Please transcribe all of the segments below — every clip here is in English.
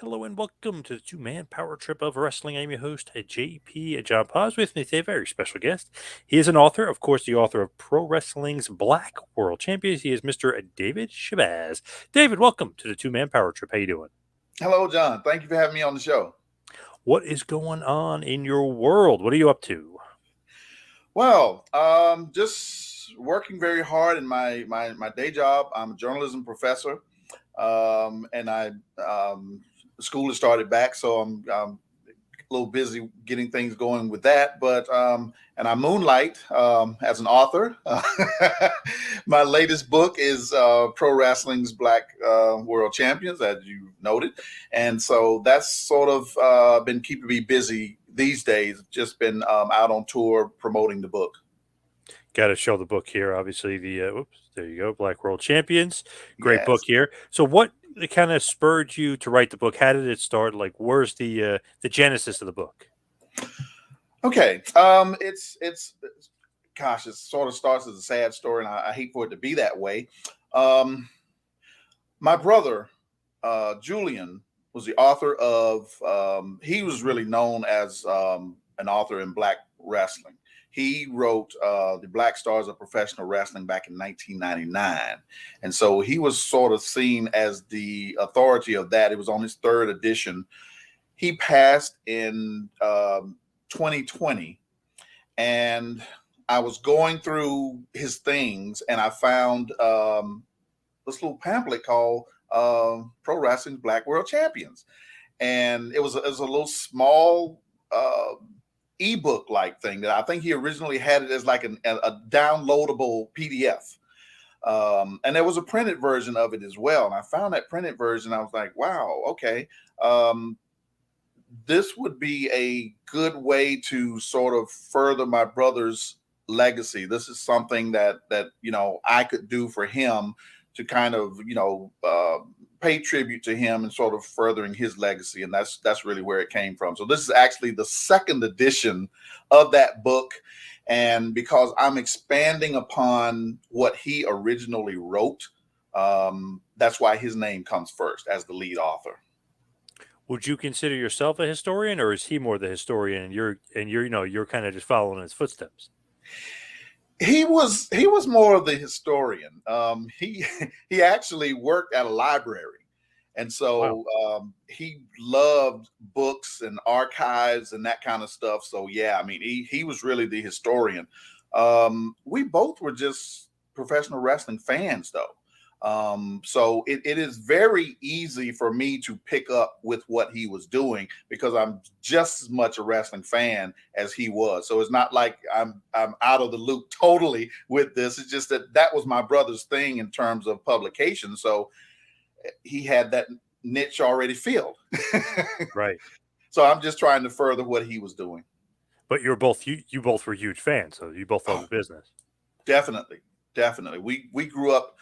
Hello and welcome to the two-man power trip of wrestling. I'm your host, JP John Poz. With me today, a very special guest. He is an author, of course, the author of Pro Wrestling's Black World Champions. He is Mr. David Shabazz. David, welcome to the two-man power trip. How you doing? Hello, John. Thank you for having me on the show. What is going on in your world? What are you up to? Just working very hard in my day job. I'm a journalism professor, and I school has started back, so I'm a little busy getting things going with that. And I moonlight as an author. My latest book is Pro Wrestling's Black World Champions, as you noted, and so that's sort of been keeping me busy these days. Just been out on tour promoting the book. Got to show the book here. Obviously, oops, there you go, Black World Champions. Great book Yes. here. So, what kind of spurred you to write the book? How did it start? Like, where's the genesis of the book? Okay. Gosh, it sort of starts as a sad story, and I hate for it to be that way. Um, my brother, Julian, was the author of. He was really known as an author in black wrestling. He wrote the Black Stars of Professional Wrestling back in 1999, and so he was sort of seen as the authority of that. It was on his third edition. He passed in 2020, and I was going through his things, and I found this little pamphlet called Pro Wrestling's Black World Champions, and it was a little small ebook like thing that I think he originally had it as like a downloadable PDF. And there was a printed version of it as well. And I found that printed version. I was like, wow, okay. Um, this would be a good way to sort of further my brother's legacy. This is something that I could do for him to kind of pay tribute to him and sort of furthering his legacy, and that's really where it came from. So this is actually the second edition of that book, and because I'm expanding upon what he originally wrote, that's why his name comes first as the lead author. Would you consider yourself a historian, or is he more the historian, and you're kind of just following in his footsteps? He was more of the historian. He he actually worked at a library, and Wow. so he loved books and archives and that kind of stuff. So yeah, I mean, he was really the historian. We both were just professional wrestling fans, though. So it is very easy for me to pick up with what he was doing because I'm just as much a wrestling fan as he was. So it's not like I'm out of the loop totally with this. It's just that was my brother's thing in terms of publication. So he had that niche already filled. Right. So I'm just trying to further what he was doing. But you both were huge fans, so you both love the Oh, business. definitely, definitely. We grew up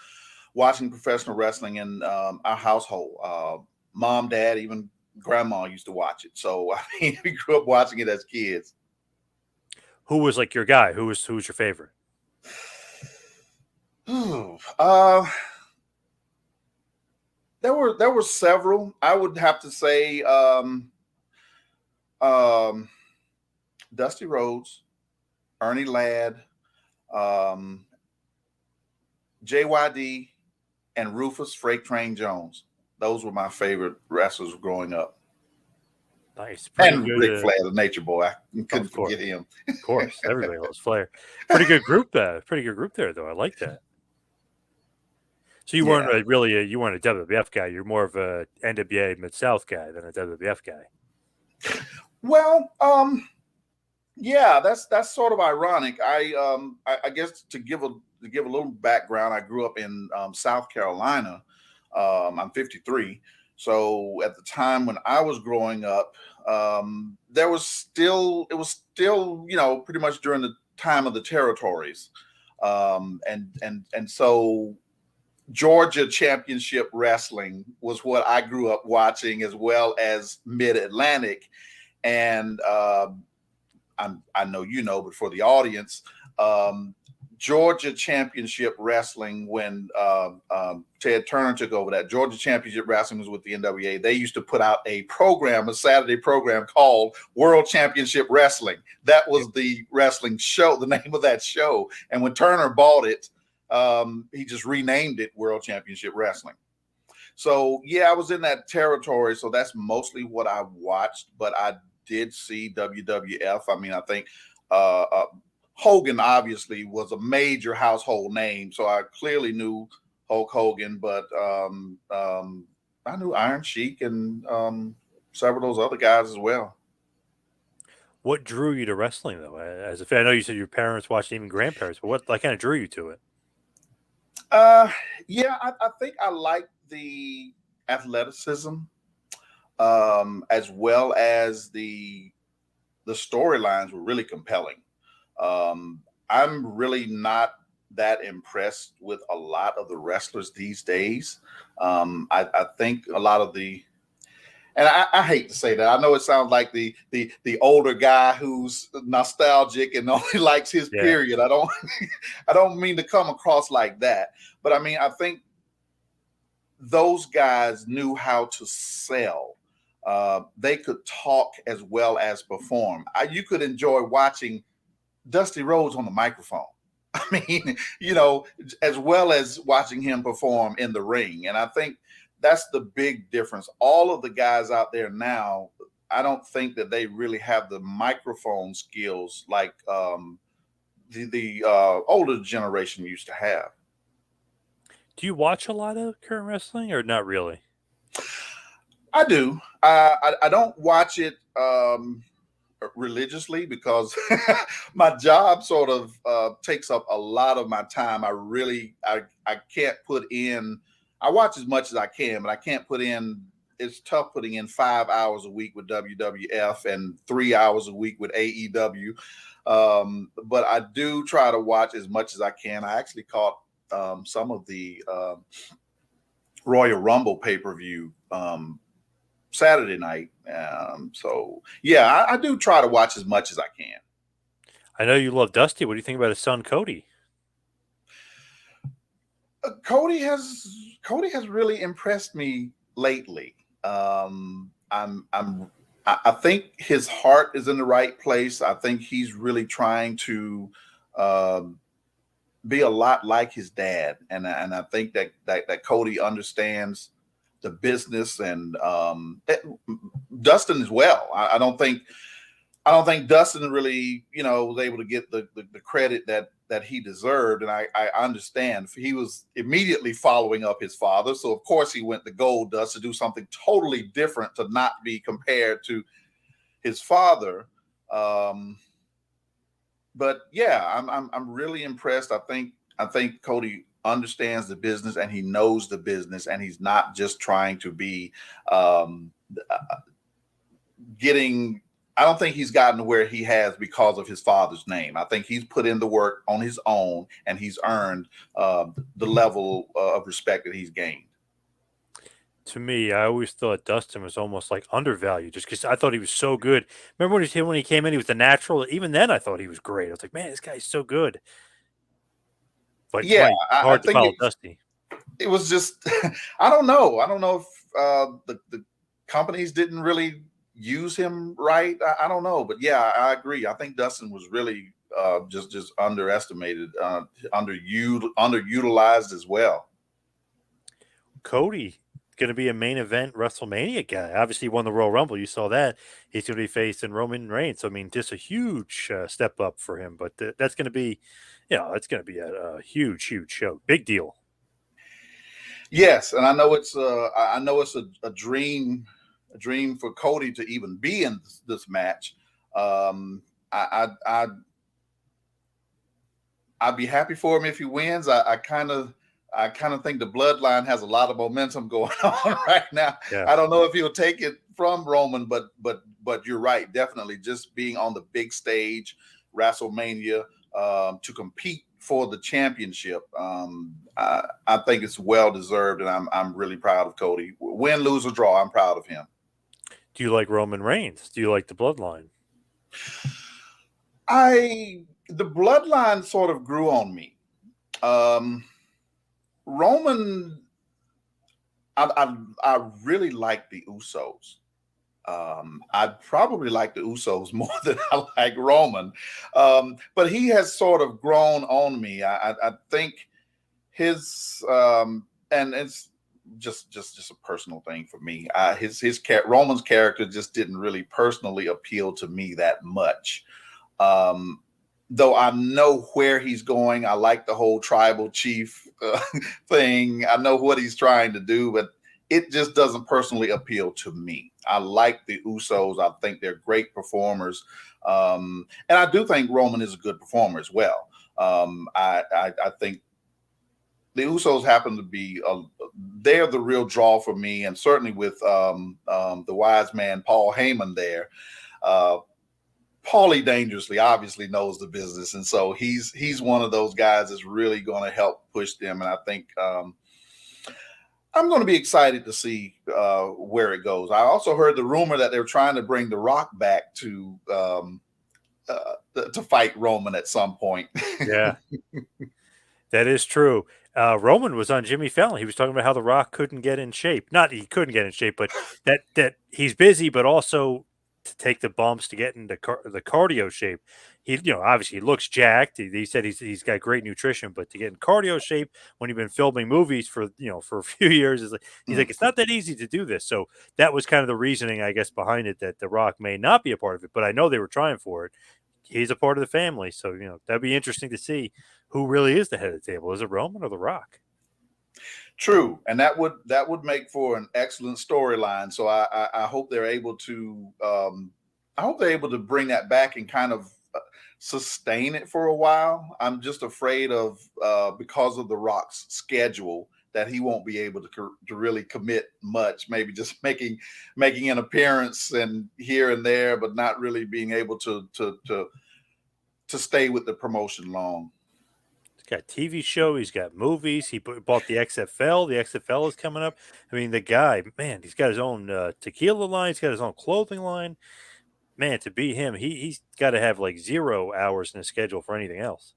watching professional wrestling in our household. Mom, dad, even grandma used to watch it. So I mean, we grew up watching it as kids. Who was like your guy? Who was your favorite? Ooh, there were several. I would have to say um, Dusty Rhodes, Ernie Ladd, um, JYD, and Rufus Freight Train Jones. Those were my favorite wrestlers growing up. Nice, pretty And good. Ric Flair, the Nature Boy. I couldn't Of forget course, him. of course, everybody loves Flair. Pretty good group. Pretty good group there, though. I like that. So you weren't Yeah. you weren't a WWF guy. You're more of a NWA Mid South guy than a WWF guy. Well, yeah, that's sort of ironic. I guess to give a little background, I grew up in South Carolina. I'm 53, so at the time when I was growing up, there was still it was still pretty much during the time of the territories, and so Georgia Championship Wrestling was what I grew up watching, as well as Mid Atlantic, and I know but for the audience, um, Georgia Championship Wrestling when Ted Turner took over that. Georgia Championship Wrestling was with the NWA. They used to put out a program, a Saturday program called World Championship Wrestling. That was the wrestling show, the name of that show. And when Turner bought it, he just renamed it World Championship Wrestling. So, yeah, I was in that territory. So that's mostly what I watched, but I did see WWF. I mean, I think Hogan obviously was a major household name, so I clearly knew Hulk Hogan, but I knew Iron Sheik and several of those other guys as well. What drew you to wrestling, though? As a fan, I know you said your parents watched, even grandparents, but what kind of drew you to it? Yeah, I think I like the athleticism, as well as the storylines were really compelling. I'm really not that impressed with a lot of the wrestlers these days. I think a lot of the, and I hate to say that. I know it sounds like the older guy who's nostalgic and only likes his period. I don't I don't mean to come across like that, but I mean I think those guys knew how to sell. They could talk as well as perform. You could enjoy watching Dusty Rhodes on the microphone. I mean, as well as watching him perform in the ring. And I think that's the big difference. All of the guys out there now, I don't think that they really have the microphone skills like the older generation used to have. Do you watch a lot of current wrestling or not really? I do. I don't watch it religiously because my job sort of takes up a lot of my time. I can't put in, I watch as much as I can, but I can't put in, it's tough putting in 5 hours a week with WWF and 3 hours a week with AEW. But I do try to watch as much as I can. I actually caught some of the Royal Rumble pay-per-view Saturday night. So yeah, I do try to watch as much as I can. I know you love Dusty. What do you think about his son Cody? Cody has really impressed me lately. I think his heart is in the right place. I think he's really trying to be a lot like his dad, and I think that Cody understands the business, and Dustin as well. I don't think Dustin really, was able to get the credit that he deserved, and I understand. He was immediately following up his father, so of course he went to Goldust to do something totally different, to not be compared to his father. But yeah, I'm really impressed. I think Cody understands the business, and he knows the business, and he's not just trying to be getting. I don't think he's gotten to where he has because of his father's name. I think he's put in the work on his own, and he's earned the level of respect that he's gained. To me, I always thought Dustin was almost like undervalued just because I thought he was so good. Remember when he came in, he was the natural. Even then, I thought he was great. I was like, man, this guy's so good. But Yeah, right, I hard to think follow Dusty. it was just I don't know. I don't know if the companies didn't really use him right. I don't know, but yeah, I agree. I think Dustin was really just underestimated, underutilized as well. Cody going to be a main event WrestleMania guy. Obviously, he won the Royal Rumble. You saw that. He's going to be facing Roman Reigns. So, I mean, just a huge step up for him. But that's going to be, it's going to be a huge, huge show. Big deal. Yes, and I know it's a dream for Cody to even be in this match. I'd be happy for him if he wins. I kind of think the bloodline has a lot of momentum going on right now. Yeah. I don't know if he'll take it from Roman, but you're right. Definitely just being on the big stage, WrestleMania, to compete for the championship. I think it's well deserved, and I'm really proud of Cody. Win, lose, or draw, I'm proud of him. Do you like Roman Reigns? Do you like the bloodline? The bloodline sort of grew on me. Um, Roman, I really like the Usos. I probably like the Usos more than I like Roman, but he has sort of grown on me. I think his and it's just a personal thing for me. Roman's character just didn't really personally appeal to me that much. Um, though I know where he's going. I like the whole tribal chief thing. I know what he's trying to do, but it just doesn't personally appeal to me. I like the Usos. I think they're great performers. And I do think Roman is a good performer as well. I think the Usos happen to be they're the real draw for me, and certainly with the wise man Paul Heyman there. Uh, Paulie Dangerously obviously knows the business, and so he's one of those guys that's really going to help push them. And I think I'm going to be excited to see where it goes. I also heard the rumor that they're trying to bring The Rock back to fight Roman at some point. Yeah, that is true. Roman was on Jimmy Fallon. He was talking about how The Rock couldn't get in shape. Not he couldn't get in shape, but that he's busy, but also to take the bumps to get into the cardio shape. He, obviously he looks jacked. He said he's got great nutrition, but to get in cardio shape when you've been filming movies for for a few years is like he's like it's not that easy to do this. So that was kind of the reasoning, I guess, behind it that The Rock may not be a part of it. But I know they were trying for it. He's a part of the family, so that'd be interesting to see who really is the head of the table. Is it Roman or The Rock? True, and that would make for an excellent storyline. So I hope they're able to I hope they're able to bring that back and kind of sustain it for a while. I'm just afraid of because of The Rock's schedule that he won't be able to really commit much. Maybe just making an appearance and here and there, but not really being able to stay with the promotion long. He's got TV show. He's got movies. He bought the XFL. The XFL is coming up. I mean, the guy, man, he's got his own tequila line. He's got his own clothing line. Man, to be him, he's got to have like 0 hours in his schedule for anything else.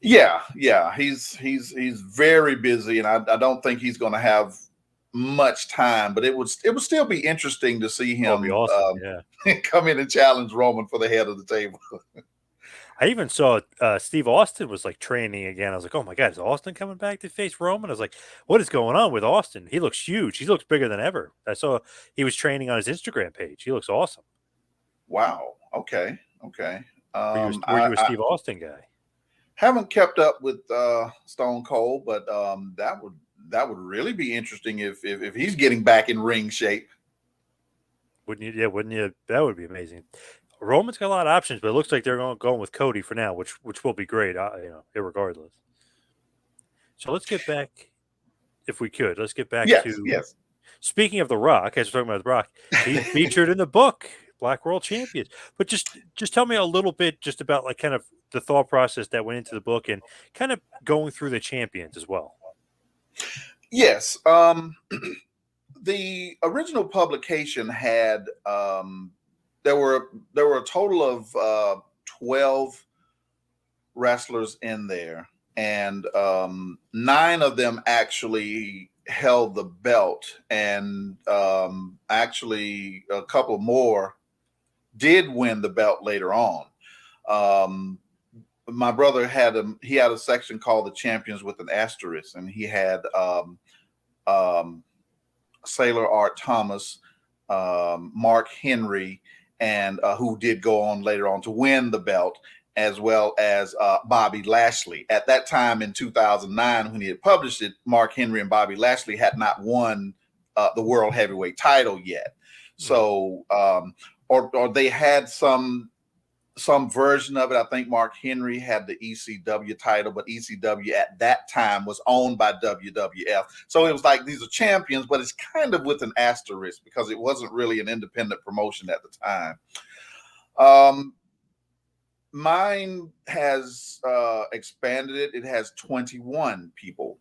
Yeah, he's very busy, and I don't think he's going to have much time. But it would still be interesting to see Oh, it'd be him awesome. Yeah. come in and challenge Roman for the head of the table. I even saw Steve Austin was like training again. I was like, oh my God, is Austin coming back to face Roman? I was like, what is going on with Austin? He looks huge. He looks bigger than ever. I saw he was training on his Instagram page. He looks awesome. Wow. Okay. Were you a Steve Austin guy? Haven't kept up with Stone Cold, but that would really be interesting if he's getting back in ring shape. Wouldn't you? Yeah, wouldn't you? That would be amazing. Roman's got a lot of options, but it looks like they're going with Cody for now, which will be great, irregardless. So let's get back, if we could, let's get back to speaking of The Rock. As we're talking about The Rock, he's featured in the book Black World Champions. But just tell me a little bit just about like kind of the thought process that went into the book and kind of going through the champions as well. Yes. The original publication had there were a total of 12 wrestlers in there, and 9 of them actually held the belt, and actually a couple more did win the belt later on. My brother had a section called the Champions with an asterisk, and he had Sailor Art Thomas, Mark Henry, and who did go on later on to win the belt, as well as Bobby Lashley. At that time in 2009, when he had published it, Mark Henry and Bobby Lashley had not won the World Heavyweight title yet. So, or they had some version of it. I think Mark Henry had the ECW title, but ECW at that time was owned by WWF. So it was like these are champions, but it's kind of with an asterisk because it wasn't really an independent promotion at the time. Mine has expanded it. It has 21 people.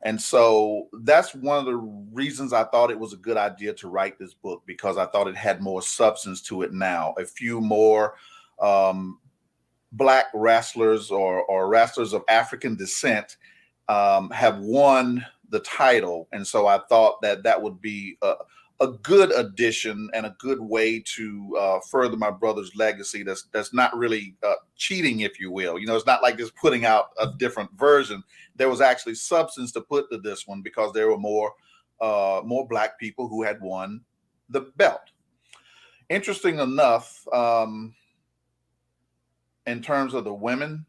And so that's one of the reasons I thought it was a good idea to write this book, because I thought it had more substance to it now. A few more black wrestlers or wrestlers of African descent have won the title, and so I thought that would be a good addition and a good way to further my brother's legacy. That's not really cheating, if you will. It's not like just putting out a different version. There was actually substance to put to this one because there were more black people who had won the belt. Interesting enough, in terms of the women,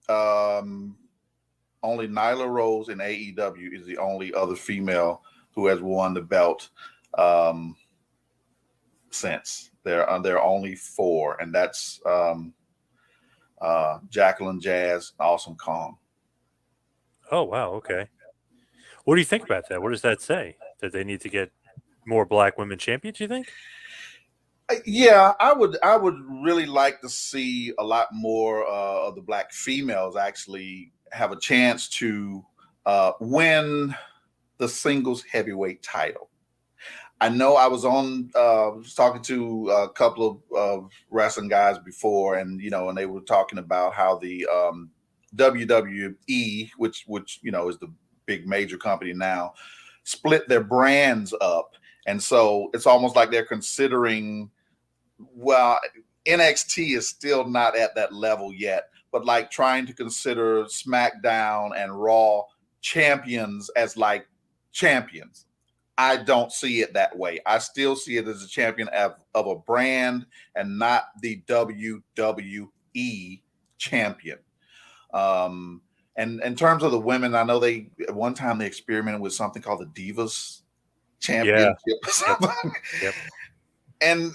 only Nyla Rose in AEW is the only other female who has won the belt since. There are only 4, and that's Jacqueline Jazz, Awesome Kong. Oh, wow. Okay. What do you think about that? What does that say? That they need to get more black women champions, you think? Yeah, I would really like to see a lot more of the black females actually have a chance to win the singles heavyweight title. I know I was talking to a couple of wrestling guys before, and they were talking about how the WWE, which is the big major company now, split their brands up, and so it's almost like they're considering. Well, NXT is still not at that level yet, but like trying to consider SmackDown and Raw champions as like champions. I don't see it that way. I still see it as a champion of a brand and not the WWE champion. And in terms of the women, I know at one time they experimented with something called the Divas Championship. Yeah. Yep. And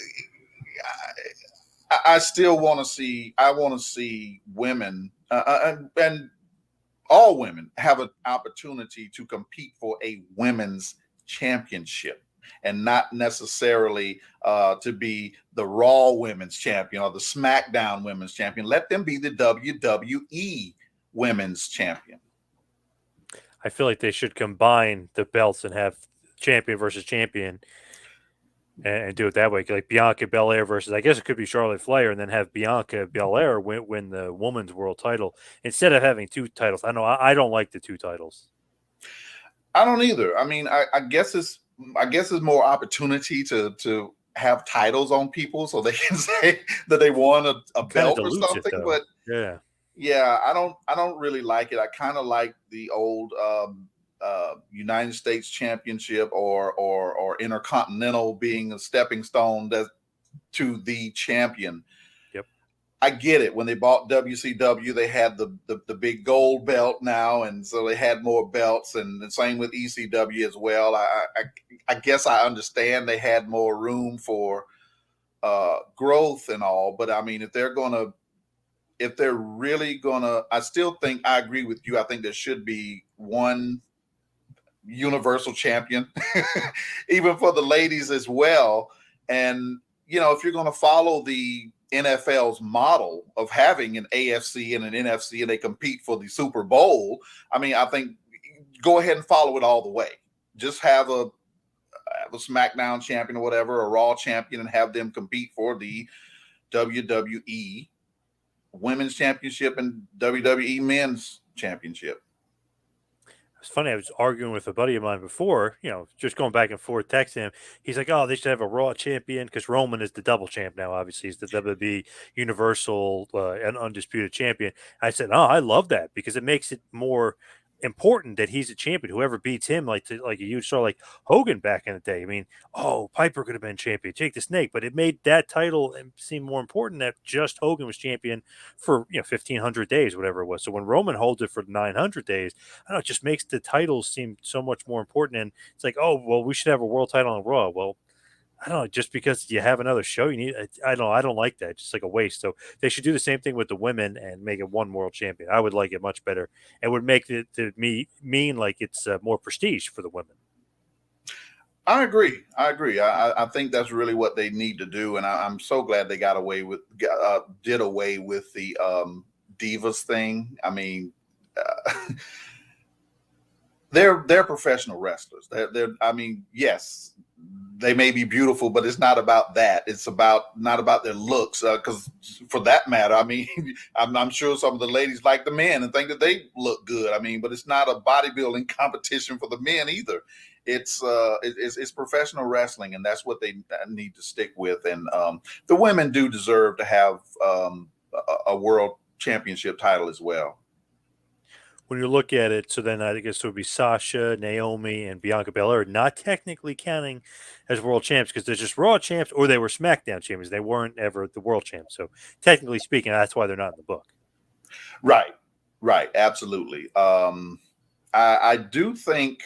I still want to see. I want to see women and all women have an opportunity to compete for a women's championship, and not necessarily to be the Raw Women's Champion or the SmackDown Women's Champion. Let them be the WWE Women's Champion. I feel like they should combine the belts and have champion versus champion. And do it that way, like Bianca Belair versus, I guess it could be Charlotte Flair, and then have Bianca Belair win the women's world title instead of having 2 titles. I know I don't like the 2 titles. I don't either. I mean, I guess it's more opportunity to have titles on people so they can say that they won a belt or something. But yeah, I don't really like it. I kind of like the old United States Championship or Intercontinental being a stepping stone to the champion. Yep. I get it. When they bought WCW, they had the big gold belt now, and so they had more belts, and the same with ECW as well. I guess I understand they had more room for growth and all, but I mean, if they're really gonna, I still think I agree with you. I think there should be one universal champion, even for the ladies as well. And if you're going to follow the NFL's model of having an AFC and an NFC and they compete for the Super Bowl, I mean, I think go ahead and follow it all the way. Just have a SmackDown champion or whatever, a Raw champion, and have them compete for the WWE Women's Championship and WWE Men's Championship. It's funny. I was arguing with a buddy of mine before, just going back and forth, texting him. He's like, "Oh, they should have a Raw champion because Roman is the double champ now. Obviously, he's the WWE Universal and undisputed champion." I said, "Oh, I love that because it makes it more important that he's a champion. Whoever beats him, like a huge star like Hogan back in the day. I mean, Piper could have been champion, Jake the Snake, but it made that title seem more important that just Hogan was champion for 1,500 days, whatever it was. So when Roman holds it for 900 days, I don't know, it just makes the titles seem so much more important. And it's like, oh well, we should have a world title on Raw. Well, I don't know, just because you have another show, you need. I don't like that. Just like a waste. So they should do the same thing with the women and make it one world champion. I would like it much better, and would make it to me mean like it's more prestige for the women. I agree. I think that's really what they need to do, and I'm so glad they did away with the Divas thing. I mean, they're professional wrestlers. I mean, yes, they may be beautiful, but it's not about that. It's not about their looks. Because for that matter, I mean, I'm sure some of the ladies like the men and think that they look good. I mean, but it's not a bodybuilding competition for the men either. It's professional wrestling, and that's what they need to stick with. And the women do deserve to have a world championship title as well. When you look at it, so then I guess it would be Sasha, Naomi, and Bianca Belair, not technically counting as world champs because they're just Raw champs, or they were SmackDown champions. They weren't ever the world champs. So technically speaking, that's why they're not in the book. Right, absolutely. I do think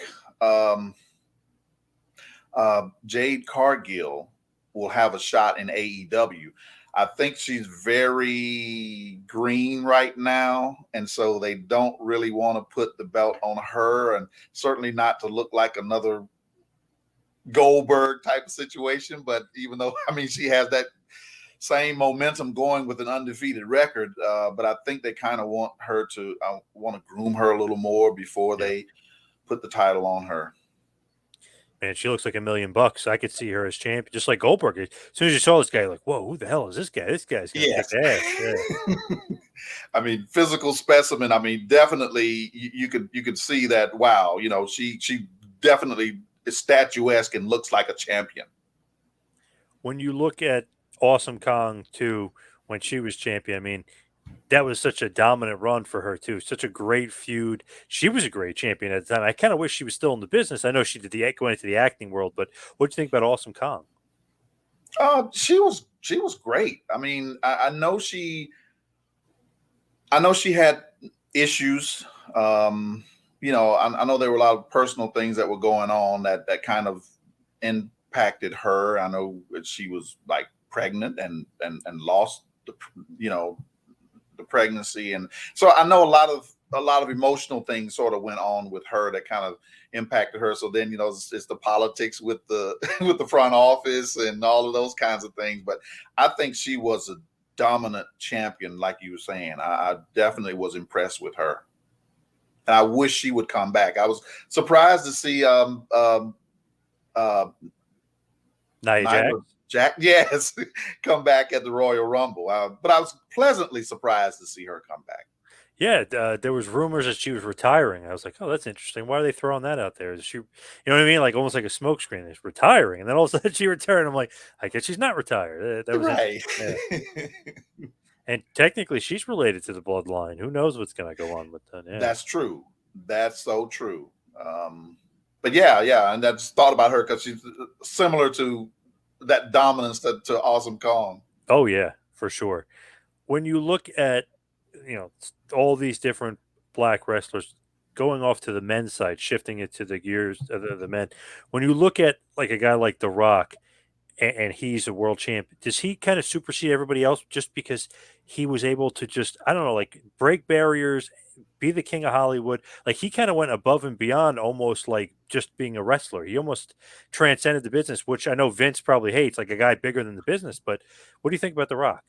Jade Cargill will have a shot in AEW. I think she's very green right now, and so they don't really want to put the belt on her, and certainly not to look like another Goldberg type of situation. But even though, I mean, she has that same momentum going with an undefeated record, but I think they kind of want her to want to groom her a little more before they put the title on her. Man, she looks like $1 million. I could see her as champion, just like Goldberg. As soon as you saw this guy, you're like, whoa, who the hell is this guy? This guy's gonna kick ass. Yeah. I mean, physical specimen. I mean, definitely you could see that. Wow, you know, she definitely is statuesque and looks like a champion. When you look at Awesome Kong too, when she was champion, I mean, that was such a dominant run for her too. Such a great feud. She was a great champion at the time. I kind of wish she was still in the business. I know she did going into the acting world, but what do you think about Awesome Kong? She was great. I mean, I know she had issues. You know, I know there were a lot of personal things that were going on that kind of impacted her. I know that she was like pregnant and lost the pregnancy, and so I know a lot of emotional things sort of went on with her that kind of impacted her. So then, you know, it's the politics with the with the front office and all of those kinds of things. But I think she was a dominant champion, like you were saying. I definitely was impressed with her, and I wish she would come back. I was surprised to see Nia Jack, yes, come back at the Royal Rumble. But I was pleasantly surprised to see her come back. Yeah, there was rumors that she was retiring. I was like, oh, that's interesting. Why are they throwing that out there? Is she, you know what I mean? Like almost like a smokescreen. Is retiring, and then all of a sudden she returned. I'm like, I guess she's not retired. That was right. Yeah. And technically, she's related to the bloodline. Who knows what's going to go on with that? Yeah. That's true. That's so true. But yeah, and I just thought about her because she's similar to that dominance to Awesome Kong. Oh yeah, for sure. When you look at, you know, all these different black wrestlers going off to the men's side, shifting it to the gears of the men. When you look at like a guy like The Rock, and he's a world champ, does he kind of supersede everybody else just because he was able to just, I don't know, like break barriers, be the king of Hollywood? Like he kind of went above and beyond, almost like just being a wrestler. He almost transcended the business, which I know Vince probably hates, like a guy bigger than the business. But what do you think about The Rock?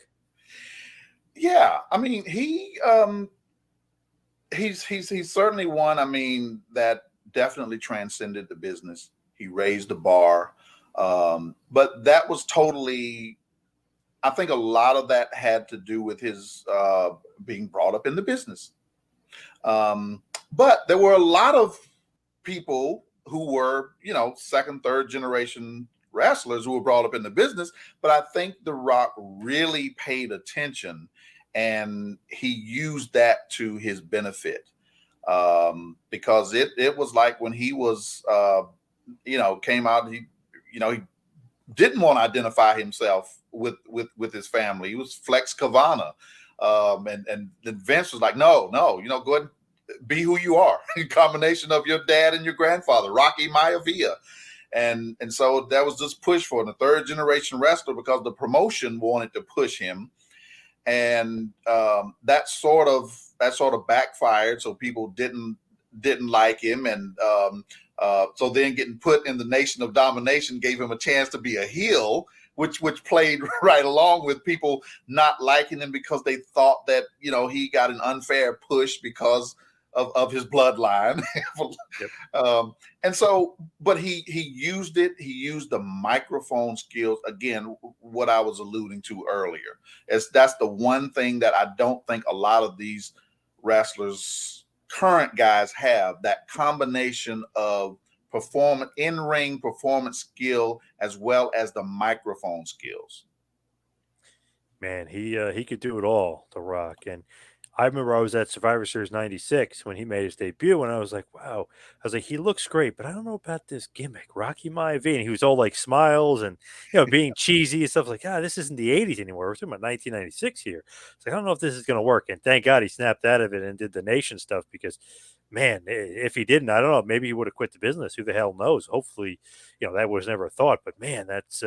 Yeah, I mean, he's certainly one. I mean, that definitely transcended the business. He raised the bar, but that was totally. I think a lot of that had to do with his being brought up in the business. But there were a lot of people who were, you know, second, third generation wrestlers who were brought up in the business. But I think The Rock really paid attention and he used that to his benefit. Because it was like when he was, you know, came out, he didn't want to identify himself with his family. He was Flex Kavana. And then Vince was like, no, you know, go ahead and be who you are. A combination of your dad and your grandfather, Rocky Maivia. And so that was just push for the third generation wrestler because the promotion wanted to push him. And that sort of backfired. So people didn't like him. And so then getting put in the Nation of Domination gave him a chance to be a heel, which played right along with people not liking him because they thought that, you know, he got an unfair push because of his bloodline. Yep. And so, but he used it. He used the microphone skills again. What I was alluding to earlier is that's the one thing that I don't think a lot of these wrestlers, current guys, have, that combination of in-ring performance skill as well as the microphone skills. Man, he could do it all, The Rock. And I remember I was at Survivor Series '96 when he made his debut, and I was like, wow. I was like, he looks great, but I don't know about this gimmick, Rocky Maivia. And he was all like smiles and being cheesy and stuff. Like, this isn't the '80s anymore. We're talking about 1996 here. It's like, I don't know if this is gonna work. And thank God he snapped out of it and did the nation stuff, because man, if he didn't, I don't know, maybe he would have quit the business. Who the hell knows? Hopefully, that was never a thought. But man, that's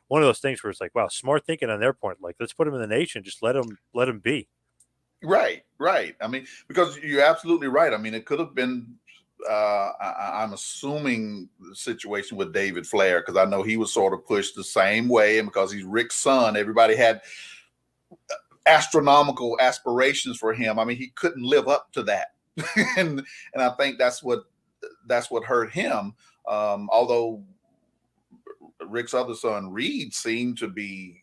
one of those things where it's like, wow, smart thinking on their point. Like, let's put him in the nation. Just let him be. Right. I mean, because you're absolutely right. I mean, it could have been. I'm assuming the situation with David Flair, because I know he was sort of pushed the same way, and because he's Rick's son, everybody had astronomical aspirations for him. I mean, he couldn't live up to that, and I think that's what hurt him. Although Rick's other son, Reed, seemed to be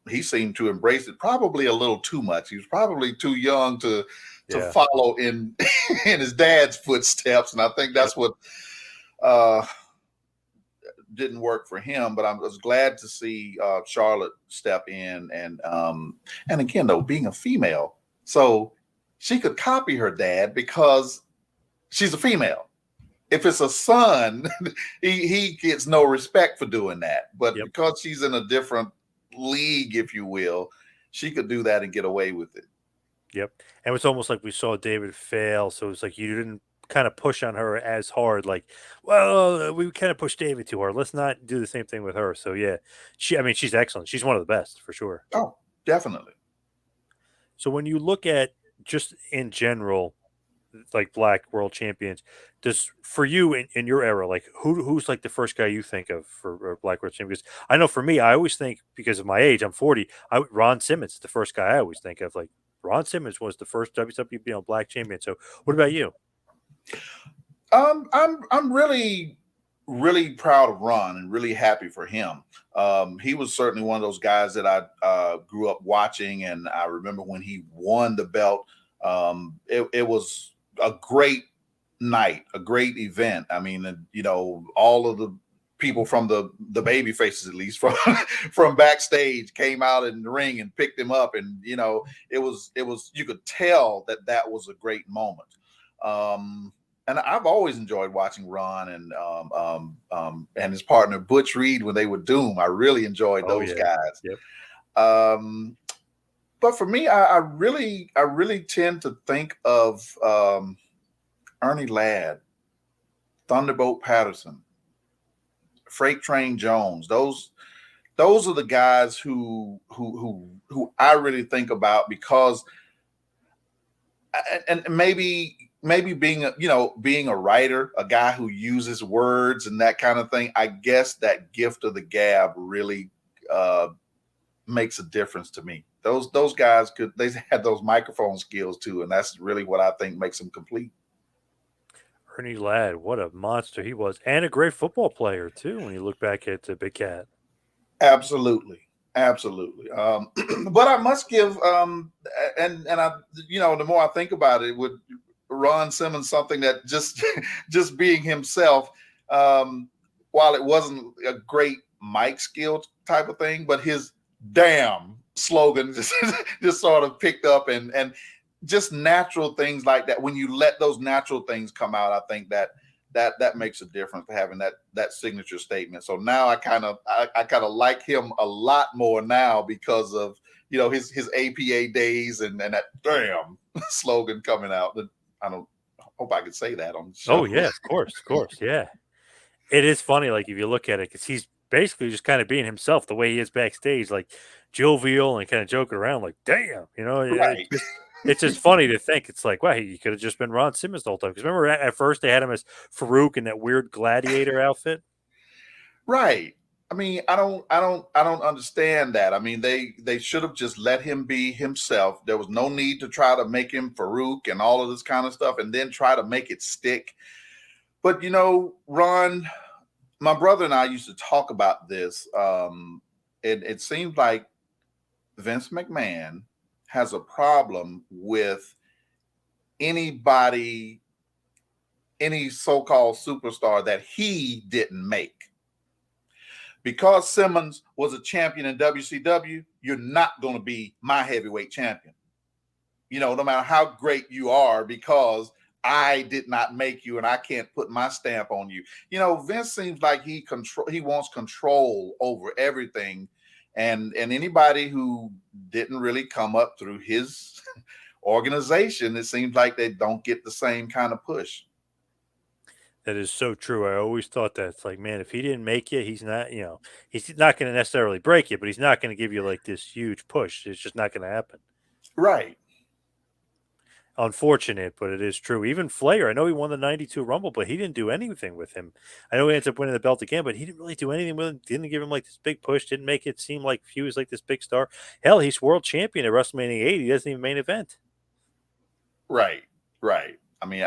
he seemed to embrace it probably a little too much. He was probably too young to follow in in his dad's footsteps, and I think that's what didn't work for him. But I was glad to see Charlotte step in, and again, though, being a female, so she could copy her dad because she's a female. If it's a son, he gets no respect for doing that. But because she's in a different league, if you will, she could do that and get away with it. Yep. And it's almost like we saw David fail. So it's like you didn't kind of push on her as hard. Like, well, we kind of pushed David too hard. Let's not do the same thing with her. So yeah, she's excellent. She's one of the best for sure. Oh, definitely. So when you look at just in general, like Black world champions, for you in your era, like who's like the first guy you think of for Black world champions? I know for me, I always think, because of my age, I'm 40. Ron Simmons is the first guy I always think of. Like, Ron Simmons was the first WWBL Black champion. So what about you? I'm really proud of Ron and really happy for him. He was certainly one of those guys that I grew up watching, and I remember when he won the belt. It was a great night, a great event. I mean, all of the people from the baby faces, at least from backstage, came out in the ring and picked him up, and it was you could tell that was a great moment. And I've always enjoyed watching Ron and his partner Butch Reed when they were Doom. I really enjoyed those guys. Yep. But for me, I really tend to think of Ernie Ladd, Thunderbolt Patterson, Freight Train Jones. Those are the guys who I really think about, because and maybe being a writer, a guy who uses words and that kind of thing, I guess that gift of the gab really makes a difference to me. Those guys they had those microphone skills too, and that's really what I think makes them complete. Ernie Ladd, what a monster he was, and a great football player too. When you look back at Big Cat, absolutely. But I must give and I the more I think about it, with Ron Simmons, something that just being himself, while it wasn't a great mic skill type of thing, but his damn slogan just sort of picked up, and just natural things like that. When you let those natural things come out, I think that makes a difference, having that signature statement. So now I kind of like him a lot more now because of his APA days and that damn slogan coming out. I hope I could say that on the show. Oh yeah, of course, yeah. It is funny, like if you look at it, because he's basically just kind of being himself the way he is backstage, like jovial and kind of joking around, like damn, Right. it's just funny to think. It's like, wow, he could have just been Ron Simmons the whole time. Because remember, at first they had him as Farouk in that weird gladiator outfit. Right. I mean, I don't understand that. I mean, they should have just let him be himself. There was no need to try to make him Farouk and all of this kind of stuff, and then try to make it stick. But Ron, my brother and I used to talk about this. It seems like Vince McMahon has a problem with anybody, any so-called superstar that he didn't make. Because Simmons was a champion in WCW, you're not going to be my heavyweight champion. No matter how great you are, because I did not make you and I can't put my stamp on you. Vince seems like he wants control over everything. And anybody who didn't really come up through his organization, it seems like they don't get the same kind of push. That is so true. I always thought that. It's like, man, if he didn't make you, he's not, he's not going to necessarily break you, but he's not going to give you like this huge push. It's just not going to happen. Right. Unfortunate, but it is true. Even Flair, I know he won the 92 Rumble, but he didn't do anything with him. I know he ends up winning the belt again, but he didn't really do anything with him. Didn't give him like this big push, didn't make it seem like he was like this big star. Hell, he's world champion at WrestleMania 8. He doesn't even main event. Right. I mean,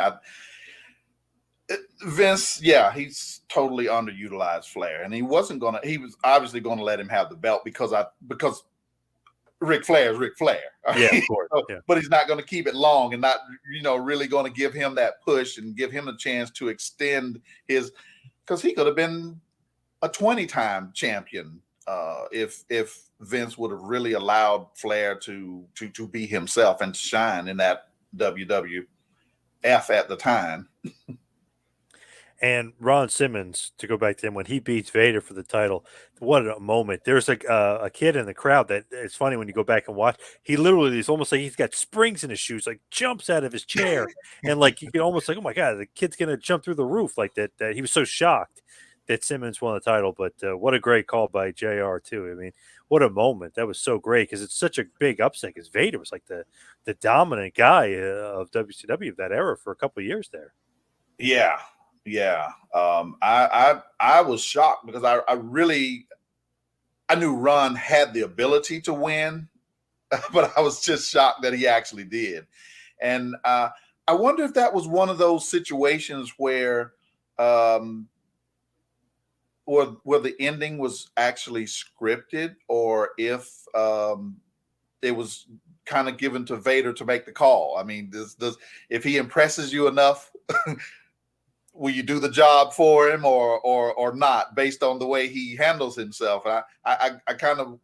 Vince, yeah, he's totally underutilized Flair, and he was obviously gonna let him have the belt because Ric Flair is Ric Flair. Yeah, of course. Yeah. But he's not going to keep it long and not, really going to give him that push and give him a chance to extend because he could have been a 20-time champion if Vince would have really allowed Flair to be himself and shine in that WWF at the time. And Ron Simmons, to go back to him, when he beats Vader for the title, what a moment. There's a kid in the crowd that it's funny when you go back and watch. He literally is almost like he's got springs in his shoes, like jumps out of his chair. And like you can almost like, oh my God, the kid's going to jump through the roof like that. He was so shocked that Simmons won the title. But what a great call by JR, too. I mean, what a moment. That was so great because it's such a big upset because Vader was like the dominant guy of WCW of that era for a couple of years there. Yeah. I was shocked because I knew Ron had the ability to win, but I was just shocked that he actually did. And I wonder if that was one of those situations where the ending was actually scripted, or if it was kind of given to Vader to make the call. I mean, if he impresses you enough, will you do the job for him or not, based on the way he handles himself? I kind of,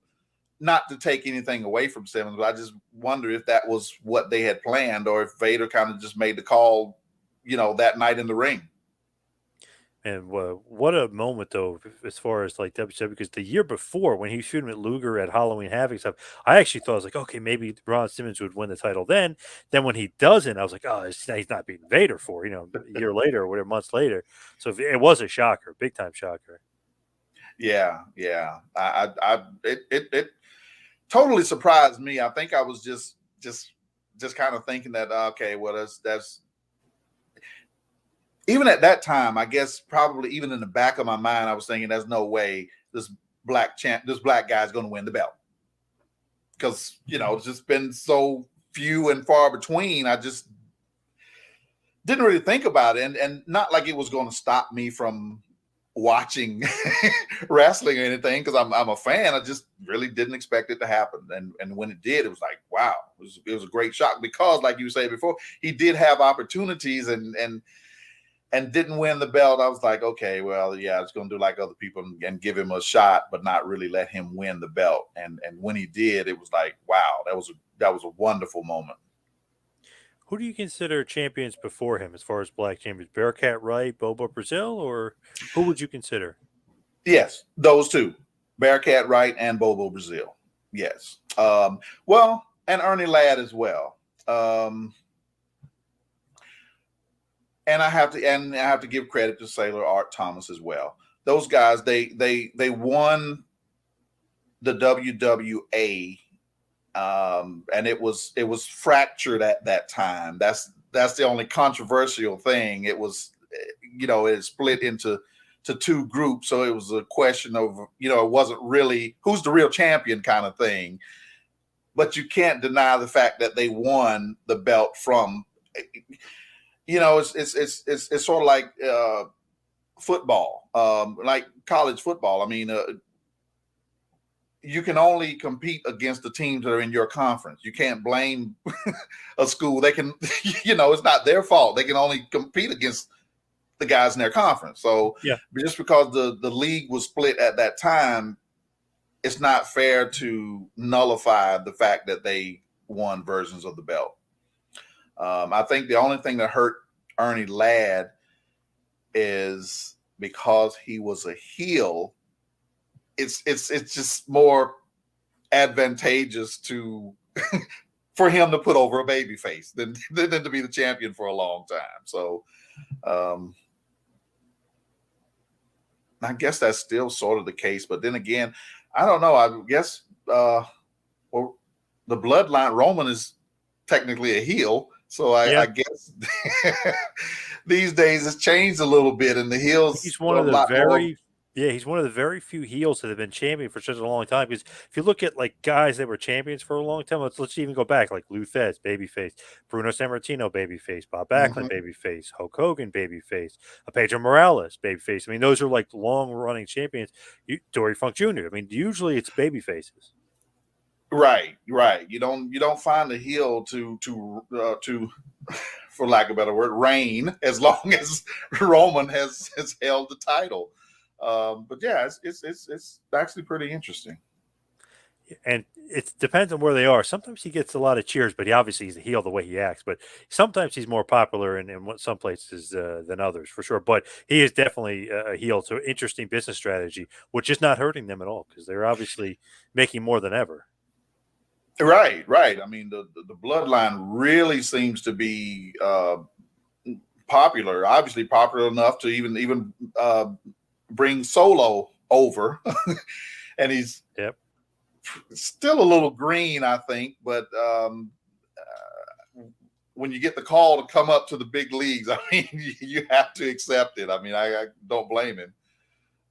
not to take anything away from Simmons, but I just wonder if that was what they had planned, or if Vader kind of just made the call, that night in the ring. And what a moment, though, as far as like WCW, because the year before when he was shooting at Luger at Halloween Havoc stuff, I actually thought, I was like, okay, maybe Ron Simmons would win the title then. Then when he doesn't, I was like, oh, he's not beating Vader for, a year later or whatever, months later. So it was a shocker, big time shocker. Yeah. It totally surprised me. I think I was just kind of thinking that, okay, well, that's even at that time, I guess probably even in the back of my mind, I was thinking there's no way this black guy is going to win the belt, because it's just been so few and far between. I just didn't really think about it, and not like it was going to stop me from watching wrestling or anything, because I'm a fan. I just really didn't expect it to happen, and when it did, it was like, wow, it was a great shock, because like you said before, he did have opportunities and didn't win the belt. I was like, okay, well, yeah, it's going to do like other people and give him a shot, but not really let him win the belt. And when he did, it was like, wow, that was a wonderful moment. Who do you consider champions before him as far as black champions? Bearcat Wright, Bobo Brazil, or who would you consider? Yes, those two, Bearcat Wright and Bobo Brazil. Yes. Well, and Ernie Ladd as well. And I have to give credit to Sailor Art Thomas as well. Those guys, they won the WWA, and it was fractured at that time. That's the only controversial thing. It was, it split into to two groups. So it was a question of, it wasn't really who's the real champion kind of thing. But you can't deny the fact that they won the belt from, it's sort of like football, like college football. I mean, you can only compete against the teams that are in your conference. You can't blame a school. They can, it's not their fault. They can only compete against the guys in their conference. So just because the league was split at that time, it's not fair to nullify the fact that they won versions of the belt. I think the only thing that hurt Ernie Ladd is because he was a heel. It's just more advantageous for him to put over a baby face than to be the champion for a long time. So I guess that's still sort of the case. But then again, I don't know. I guess the bloodline, Roman is technically a heel. So I guess these days it's changed a little bit, and the heels. He's one of the he's one of the very few heels that have been champion for such a long time. Because if you look at like guys that were champions for a long time, let's even go back like Lou Thesz, babyface, Bruno Sammartino, babyface, Bob Backlund, babyface, Hulk Hogan, babyface, Pedro Morales, babyface. I mean, those are like long running champions. Dory Funk Jr. I mean, usually it's babyfaces. Right. You don't find a heel to for lack of a better word, reign as long as Roman has held the title. But yeah, it's actually pretty interesting. And it depends on where they are. Sometimes he gets a lot of cheers, but he's a heel the way he acts. But sometimes he's more popular in some places than others, for sure. But he is definitely a heel. So interesting business strategy, which is not hurting them at all because they're obviously making more than ever. Right. I mean, the bloodline really seems to be popular. Obviously, popular enough to even bring Solo over, and he's still a little green, I think. But when you get the call to come up to the big leagues, I mean, you have to accept it. I mean, I don't blame him.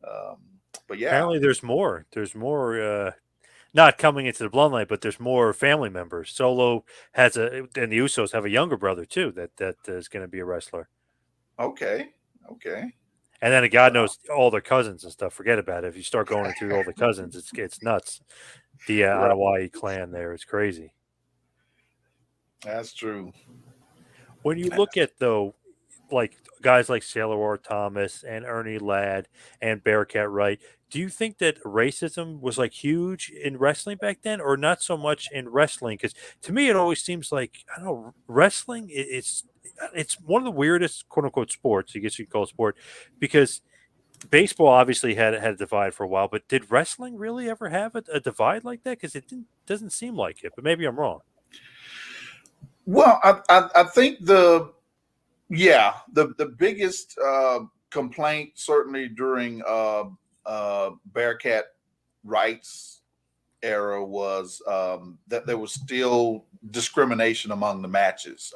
But yeah, apparently there's more. There's more. Not coming into the bloodline, but there's more family members. Solo and the Usos have a younger brother too that is going to be a wrestler. Okay. And then God knows all their cousins and stuff. Forget about it. If you start going through all the cousins, it's nuts. The Hawaii clan there is crazy. That's true. When you look at though, like guys like Sailor War Thomas and Ernie Ladd and Bearcat Wright, do you think that racism was like huge in wrestling back then, or not so much in wrestling? Because to me, it always seems like I don't know, wrestling. It's one of the weirdest quote unquote sports. I guess you could call it sport, because baseball obviously had a divide for a while, but did wrestling really ever have a divide like that? Because doesn't seem like it, but maybe I'm wrong. Well, I think the biggest complaint certainly during Bearcat Wright's era was that there was still discrimination among the matches.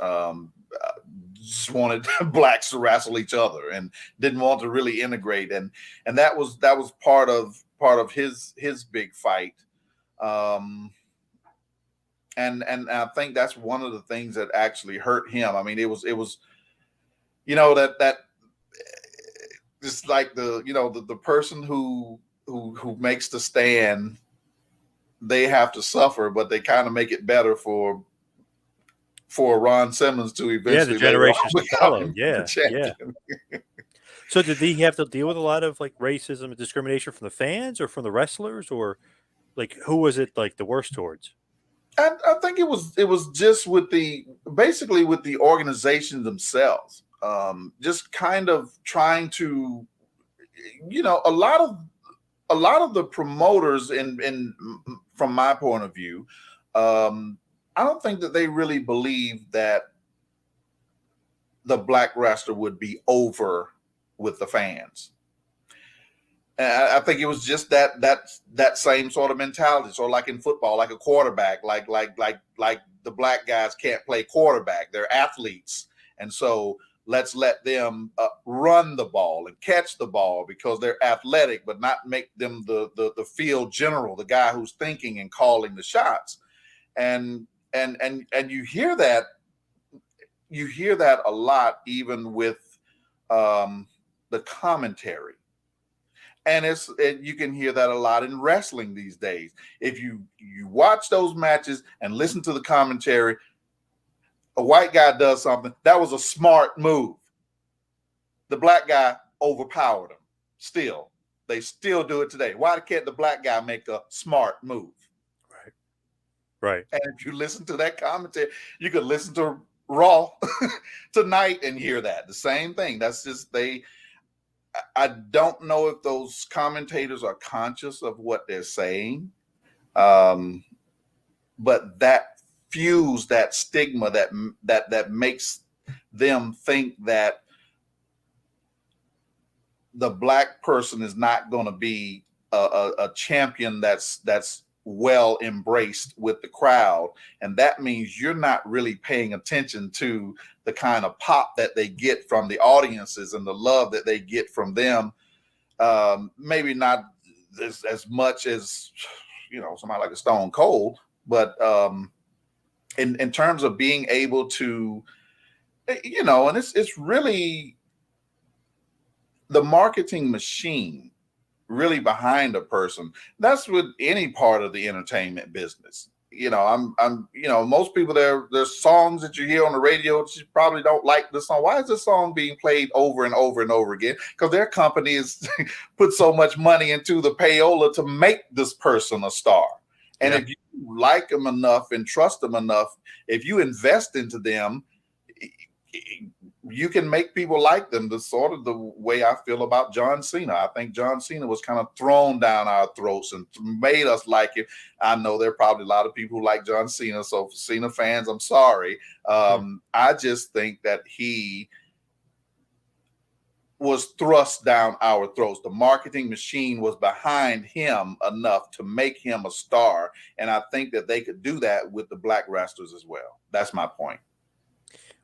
Just wanted blacks to wrestle each other and didn't want to really integrate, and that was part of his big fight. And I think that's one of the things that actually hurt him. I mean, it was that it's like the person who makes the stand, they have to suffer, but they kind of make it better for Ron Simmons to eventually the generations to follow. Yeah. So did he have to deal with a lot of like racism and discrimination from the fans or from the wrestlers, or like who was it like the worst towards? I think it was just with the organizations themselves. Just kind of trying to, a lot of the promoters in from my point of view, I don't think that they really believe that the black wrestler would be over with the fans. I think it was just that same sort of mentality. So like in football, like a quarterback, like the black guys can't play quarterback. They're athletes. And so let's let them run the ball and catch the ball because they're athletic, but not make them the field general, the guy who's thinking and calling the shots. And you hear that a lot, even with the commentary. And you can hear that a lot in wrestling these days. If you watch those matches and listen to the commentary, a white guy does something, that was a smart move. The black guy overpowered him. Still, they still do it today. Why can't the black guy make a smart move? Right. And if you listen to that commentary, you could listen to Raw tonight and hear that. The same thing. That's just I don't know if those commentators are conscious of what they're saying. But that fuse, that stigma that makes them think that the black person is not going to be a champion that's well embraced with the crowd, and that means you're not really paying attention to the kind of pop that they get from the audiences and the love that they get from them. Maybe not as much as somebody like a Stone Cold, but in terms of being able to, and it's really the marketing machine really behind a person. That's with any part of the entertainment business. Most people, there's songs that you hear on the radio that you probably don't like the song. Why is this song being played over and over and over again? Because their company has put so much money into the payola to make this person a star. And if you like them enough and trust them enough, if you invest into them, you can make people like them. The sort of the way I feel about John Cena. I think John Cena was kind of thrown down our throats and made us like him. I know there are probably a lot of people who like John Cena. So for Cena fans, I'm sorry. I just think that he was thrust down our throats. The marketing machine was behind him enough to make him a star. And I think that they could do that with the black wrestlers as well. That's my point.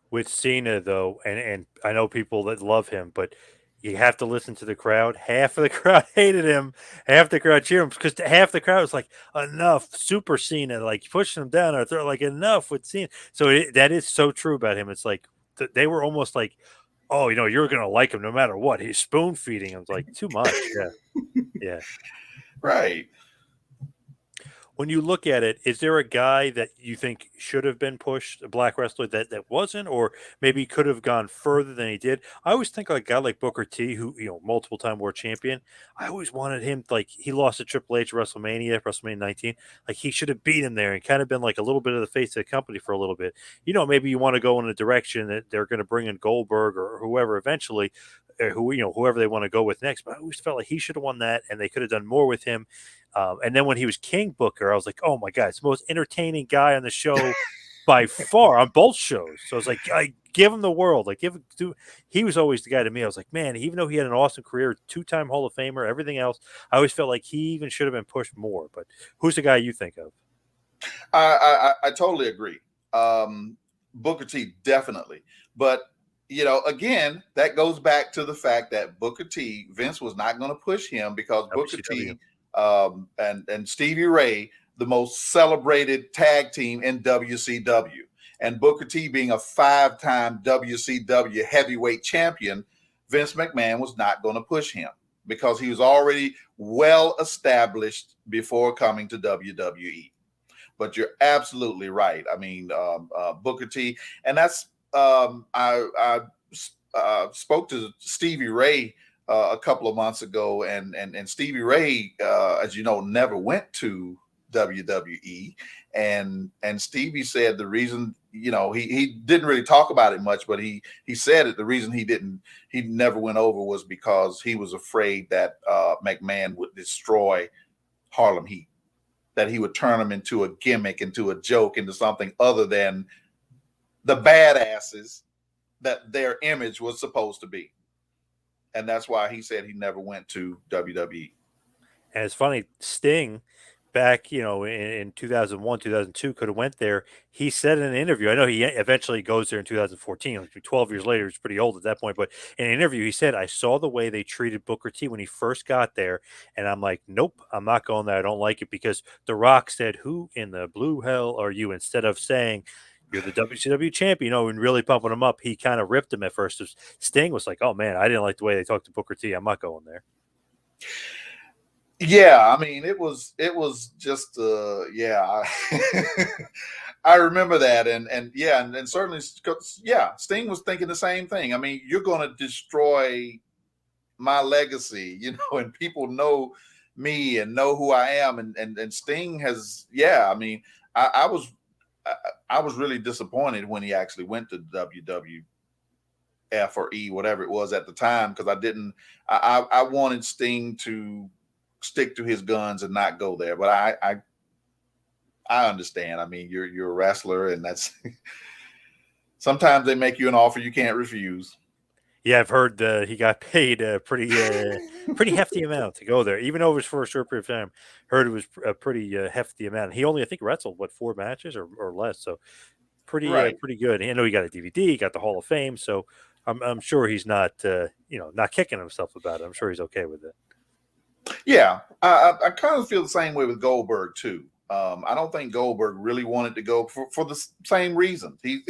With Cena, though, and I know people that love him, but you have to listen to the crowd. Half of the crowd hated him, half the crowd cheered him because half the crowd was like, "Enough, Super Cena!" Like pushing him down, or they're like, "Enough with Cena." So that is so true about him. It's like they were almost like, "Oh, you're gonna like him no matter what." He's spoon feeding him. It's like too much. Yeah. Right. When you look at it, is there a guy that you think should have been pushed, a black wrestler that wasn't, or maybe could have gone further than he did? I always think like a guy like Booker T, who multiple time world champion. I always wanted him like he lost to Triple H at WrestleMania 19. Like he should have beat him there and kind of been like a little bit of the face of the company for a little bit. Maybe you want to go in a direction that they're going to bring in Goldberg or whoever eventually. Whoever they want to go with next, but I always felt like he should have won that, and they could have done more with him. And then when he was King Booker, I was like, oh my God, it's the most entertaining guy on the show by far on both shows. So I was like, I give him the world. Like, he was always the guy to me. I was like, man, even though he had an awesome career, 2-time Hall of Famer, everything else, I always felt like he even should have been pushed more. But who's the guy you think of? I totally agree. Booker T, definitely. But, again, that goes back to the fact that Booker T, Vince was not going to push him because Booker WCW. T and Stevie Ray, the most celebrated tag team in WCW. And Booker T being a 5-time WCW heavyweight champion, Vince McMahon was not going to push him because he was already well established before coming to WWE. But you're absolutely right. I mean, Booker T, and that's I spoke to Stevie Ray a couple of months ago, and Stevie Ray, as you know, never went to WWE, and Stevie said the reason, he didn't really talk about it much, but he said it. The reason he never went over was because he was afraid that McMahon would destroy Harlem Heat, that he would turn them into a gimmick, into a joke, into something other than the badasses that their image was supposed to be. And that's why he said he never went to WWE. And it's funny, Sting back, in 2001, 2002, could have went there. He said in an interview, I know he eventually goes there in 2014, like 12 years later, he's pretty old at that point, but in an interview, he said, I saw the way they treated Booker T when he first got there, and I'm like, nope, I'm not going there. I don't like it because The Rock said, who in the blue hell are you? Instead of saying, you're the WCW champion, and really pumping him up, he kind of ripped him at first. Sting was like, oh man, I didn't like the way they talked to Booker T. I'm not going there. Yeah, I mean, it was just yeah. I remember that, and certainly, yeah, Sting was thinking the same thing. I mean, you're going to destroy my legacy, and people know me and know who I am, and Sting has, yeah. I mean, I was really disappointed when he actually went to WWF or E, whatever it was at the time, because I wanted Sting to stick to his guns and not go there. But I understand. I mean, you're a wrestler, and that's sometimes they make you an offer you can't refuse. Yeah, I've heard he got paid a pretty hefty amount to go there, even over his first short period of time. Heard it was a pretty hefty amount. He only, I think, wrestled 4 matches or less, so pretty Right. pretty good. I know he got a DVD, he got the Hall of Fame, so I'm sure he's not not kicking himself about it. I'm sure he's okay with it. Yeah, I kind of feel the same way with Goldberg too. I don't think Goldberg really wanted to go for the same reasons. He,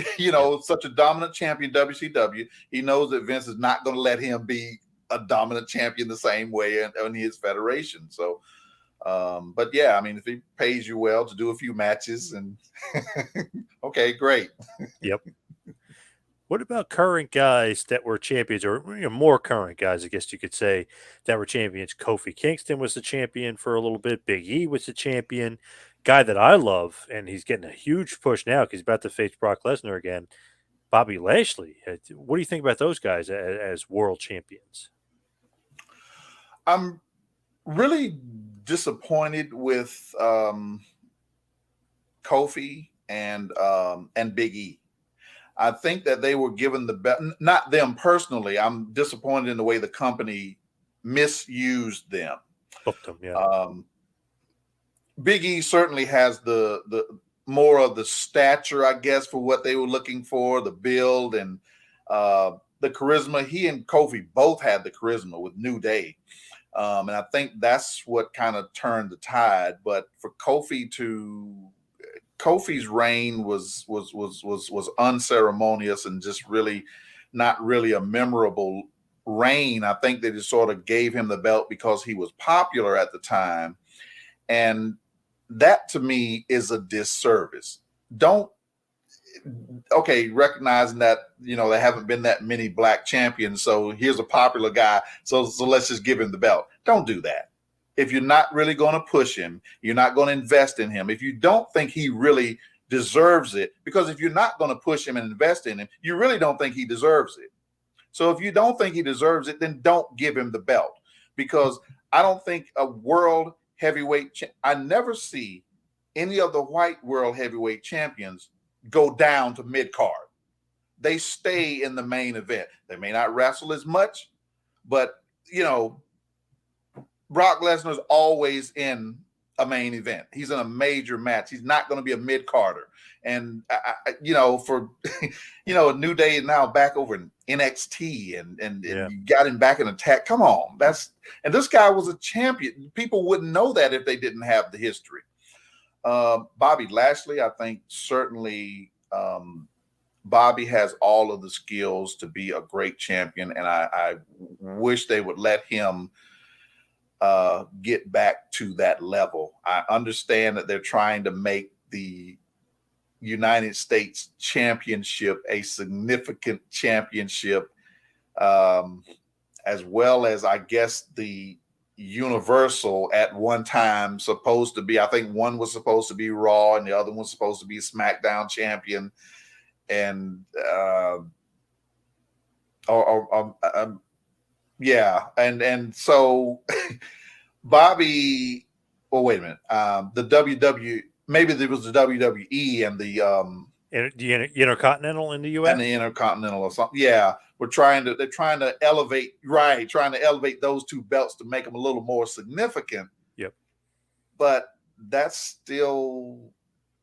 such a dominant champion, WCW. He knows that Vince is not going to let him be a dominant champion the same way in his federation. So, but yeah, I mean, if he pays you well to do a few matches, and okay, great. Yep. What about current guys that were champions, or more current guys, I guess you could say, that were champions? Kofi Kingston was the champion for a little bit. Big E was the champion. Guy that I love, and he's getting a huge push now because he's about to face Brock Lesnar again. Bobby Lashley. What do you think about those guys as world champions? I'm really disappointed with Kofi and Big E. I think that they were given the best, not them personally. I'm disappointed in the way the company misused them. Booked them, yeah. Big E certainly has the more of the stature, I guess, for what they were looking for, the build and the charisma. He and Kofi both had the charisma with New Day. And I think that's what kind of turned the tide. But for Kofi's reign was unceremonious and just really not really a memorable reign. I think they just sort of gave him the belt because he was popular at the time. And that to me is a disservice. Recognizing that, there haven't been that many black champions. So here's a popular guy. So let's just give him the belt. Don't do that. If you're not really going to push him, you're not going to invest in him. If you don't think he really deserves it, because if you're not going to push him and invest in him, you really don't think he deserves it. So if you don't think he deserves it, then don't give him the belt, because I don't think a world heavyweight, I never see any of the white world heavyweight champions go down to mid-card. They stay in the main event. They may not wrestle as much, but, Brock Lesnar's always in a main event. He's in a major match. He's not going to be a mid-carder. And, for, New Day is now back over in NXT and you got him back in Attack. Come on. And this guy was a champion. People wouldn't know that if they didn't have the history. Bobby Lashley, I think certainly Bobby has all of the skills to be a great champion. And I wish they would let him get back to that level. I understand that they're trying to make the United States Championship a significant championship, as well as, I guess, the Universal at one time supposed to be, I think one was supposed to be Raw and the other one was supposed to be SmackDown champion. And and so Bobby, wait a minute, the WWE, maybe there was the WWE and the Intercontinental in the U.S. and the Intercontinental or something. Yeah, they're trying to elevate those two belts to make them a little more significant. Yep. But that's still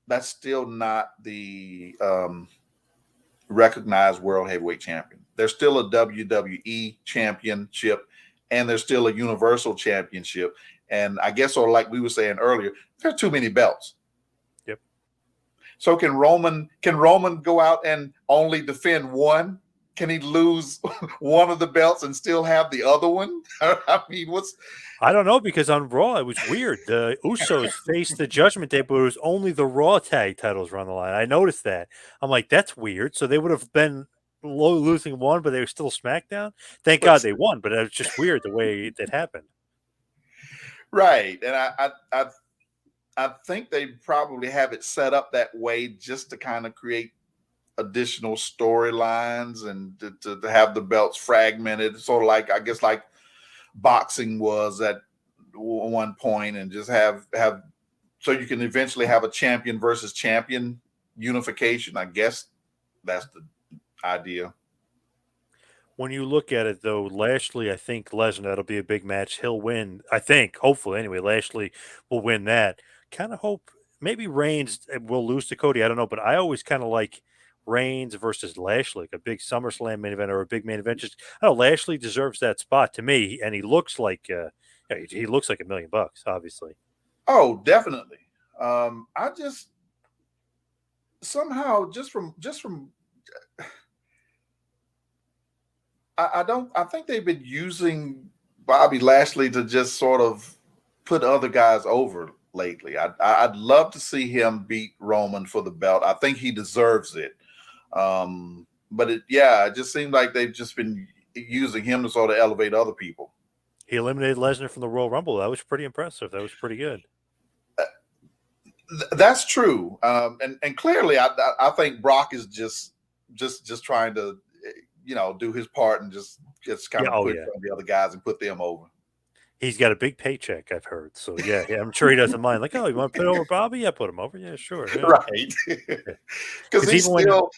not the recognized world heavyweight champion. There's still a WWE championship, and there's still a universal championship. And I guess, or like we were saying earlier, there's too many belts. Yep. So can Roman go out and only defend one? Can he lose one of the belts and still have the other one? I mean, I don't know, because on Raw it was weird. The Usos faced the Judgment Day, but it was only the Raw tag titles were on the line. I noticed that. I'm like, that's weird. So they would have been losing one, but they were still SmackDown. Thank God but they won, but it was just weird the way that happened. right, and I think they probably have it set up that way just to kind of create additional storylines and to have the belts fragmented, sort of like, I guess, like boxing was at one point, and just have so you can eventually have a champion versus champion unification. I guess that's the idea. When you look at it, though, Lashley, I think Lesnar, that'll be a big match. He'll win. I think, hopefully, anyway, Lashley will win that. Kind of hope maybe Reigns will lose to Cody. I don't know, but I always kind of like Reigns versus Lashley, like a big SummerSlam main event or a big main event. Just, I don't know, Lashley deserves that spot to me, and he looks like he looks like $1 million, obviously. Oh, definitely. I just somehow just from I think they've been using Bobby Lashley to just sort of put other guys over lately. I'd love to see him beat Roman for the belt. I think he deserves it. But it just seems like they've just been using him to sort of elevate other people. He eliminated Lesnar from the Royal Rumble. That was pretty impressive. That was pretty good. That's true. And clearly, I think Brock is just trying to do his part and just kind Yeah. of Oh, push yeah. on the other guys and put them over. He's got a big paycheck, I've heard. So yeah, I'm sure he doesn't mind. Like, oh, you want to put over Bobby? Yeah, put him over. Yeah, sure. Yeah. Right. Because Because he's even when still,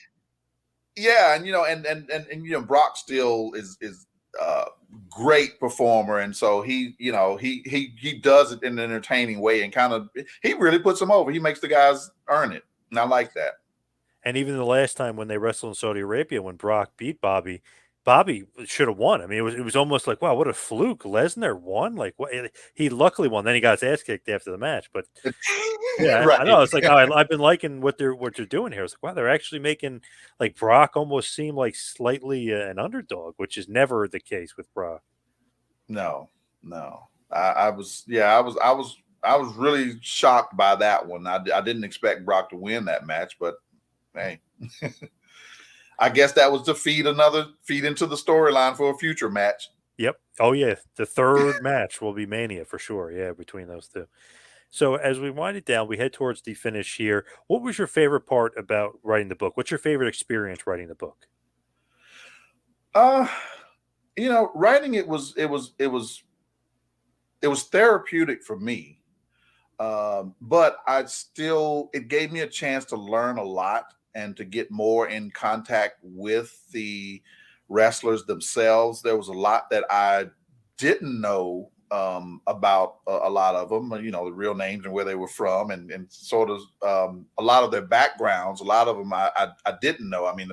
yeah, and Brock still is great performer, and so he does it in an entertaining way, and kind of he really puts them over. He makes the guys earn it, and I like that. and even the last time when they wrestled in Saudi Arabia, when Brock beat Bobby, Bobby should have won. I mean, it was almost like, wow, what a fluke! Lesnar won. Like, what? He luckily won. Then he got his ass kicked after the match. But yeah, I Right. know. It's like, oh, I've been liking what they're doing here. It's like, wow, they're actually making like Brock almost seem like slightly an underdog, which is never the case with Brock. No, no. I was really shocked by that one. I didn't expect Brock to win that match, but hey, I guess that was to feed into the storyline for a future match. Yep. Oh yeah, the third match will be Mania for sure. Yeah, between those two. So as we wind it down, we head towards the finish here. What was your favorite part about writing the book? What's your favorite experience writing the book? Uh, writing it was therapeutic for me. But it gave me a chance to learn a lot and to get more in contact with the wrestlers themselves. There was a lot that I didn't know about a lot of them, the real names and where they were from, and sort of a lot of their backgrounds. A lot of them I didn't know. I mean,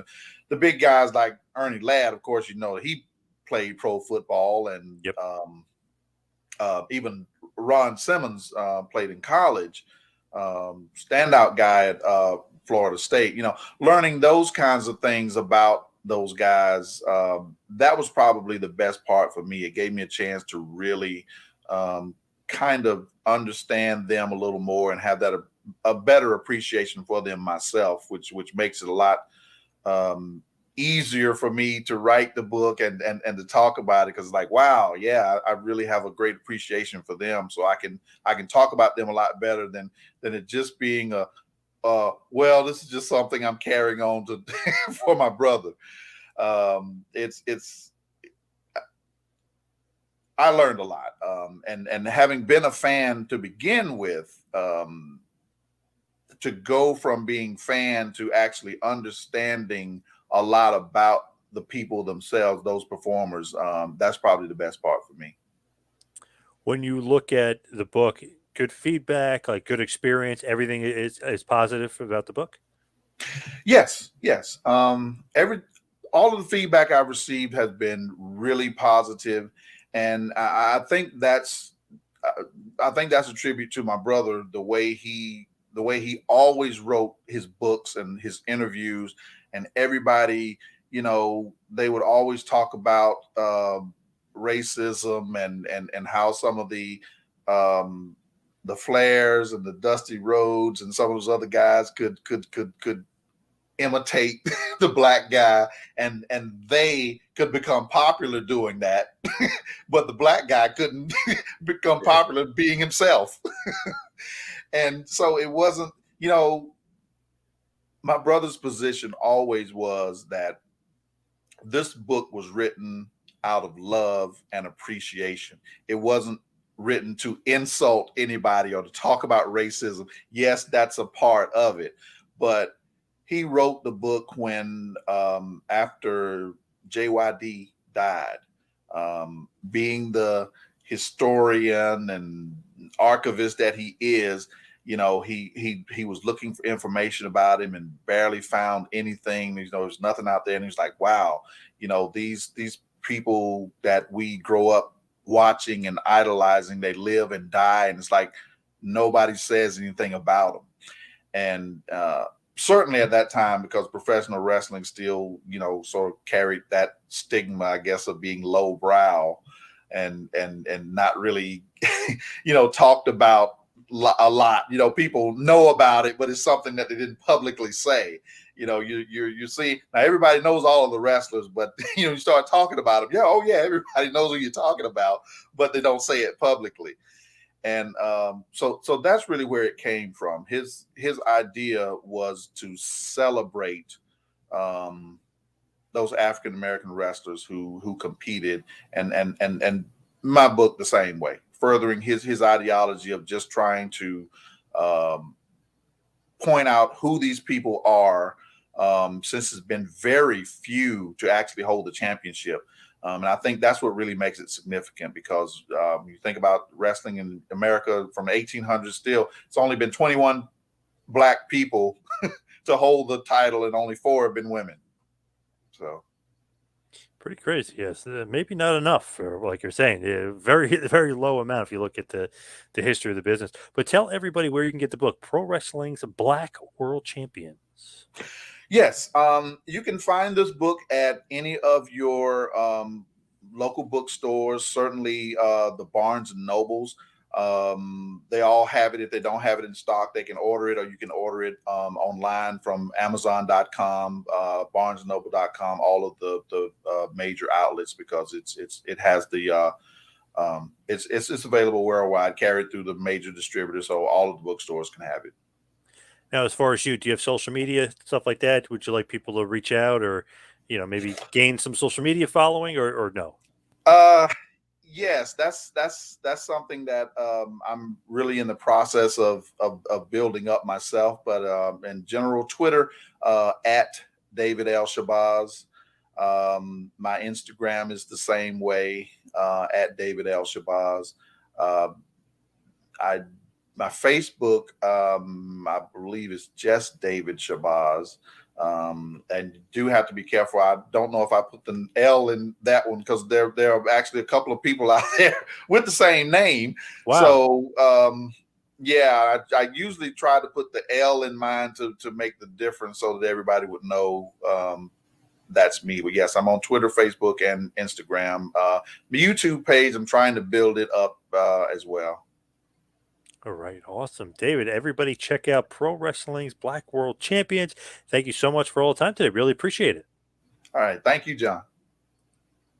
the big guys like Ernie Ladd, of course, he played pro football, and Yep. even Ron Simmons played in college, standout guy at Florida State. Learning those kinds of things about those guys, that was probably the best part for me. It gave me a chance to really kind of understand them a little more and have that a better appreciation for them myself, which makes it a lot easier for me to write the book and to talk about it, because like, wow, yeah, I really have a great appreciation for them, so I can talk about them a lot better than it just being well, this is just something I'm carrying on to for my brother. It's I learned a lot, and having been a fan to begin with, to go from being fan to actually understanding a lot about the people themselves, those performers, that's probably the best part for me. When you look at the book, good feedback, like good experience? Everything is positive about the book. Yes, yes. Every all of the feedback I've received has been really positive, and I think that's a tribute to my brother, the way he always wrote his books and his interviews, and everybody, they would always talk about racism and how some of um, the Flairs and the Dusty Rhodes and some of those other guys could imitate the black guy, and they could become popular doing that, but the black guy couldn't become Right. popular being himself. And so it wasn't, my brother's position always was that this book was written out of love and appreciation. It wasn't written to insult anybody or to talk about racism. Yes, that's a part of it, but he wrote the book when after JYD died, being the historian and archivist that he is. He was looking for information about him and barely found anything. There's nothing out there, and he's like, wow, these people that we grow up watching and idolizing, they live and die, and it's like nobody says anything about them. And certainly at that time, because professional wrestling still, sort of carried that stigma, I guess, of being lowbrow and not really, talked about a lot. People know about it, but it's something that they didn't publicly say. You see, now everybody knows all of the wrestlers, but you start talking about them. Yeah, oh yeah, everybody knows who you're talking about, but they don't say it publicly. And so that's really where it came from. His idea was to celebrate um, those African American wrestlers who competed, and my book the same way, furthering his ideology of just trying to um, point out who these people are, since it's been very few to actually hold the championship. And I think that's what really makes it significant, because you think about wrestling in America from the 1800s, still, it's only been 21 black people to hold the title, and only 4 have been women. So, Pretty crazy, yes. Maybe not enough for, like you're saying, very very low amount if you look at the history of the business. But tell everybody where you can get the book, Pro Wrestling's Black World Champions. yes, you can find this book at any of your local bookstores, certainly the Barnes and Nobles. They all have it. If they don't have it in stock, they can order it, or you can order it online from Amazon.com, BarnesandNoble.com, all of the major outlets, because it has it's available worldwide, carried through the major distributors, so all of the bookstores can have it. Now, as far as you, do you have social media stuff like that? Would you like people to reach out, or maybe gain some social media following, or no? Uh, yes, that's something that I'm really in the process of building up myself. But in general, Twitter at David L. Shabazz. My Instagram is the same way, at David L. Shabazz. Uh, I My Facebook, I believe, is just David Shabazz. And you do have to be careful. I don't know if I put the L in that one, because there are actually a couple of people out there with the same name. Wow. So yeah, I usually try to put the L in mine to make the difference, so that everybody would know that's me. But yes, I'm on Twitter, Facebook, and Instagram. The YouTube page, I'm trying to build it up as well. All right, awesome, David. Everybody, check out Pro Wrestling's Black World Champions. Thank you so much for all the time today. Really appreciate it. All right, thank you, John.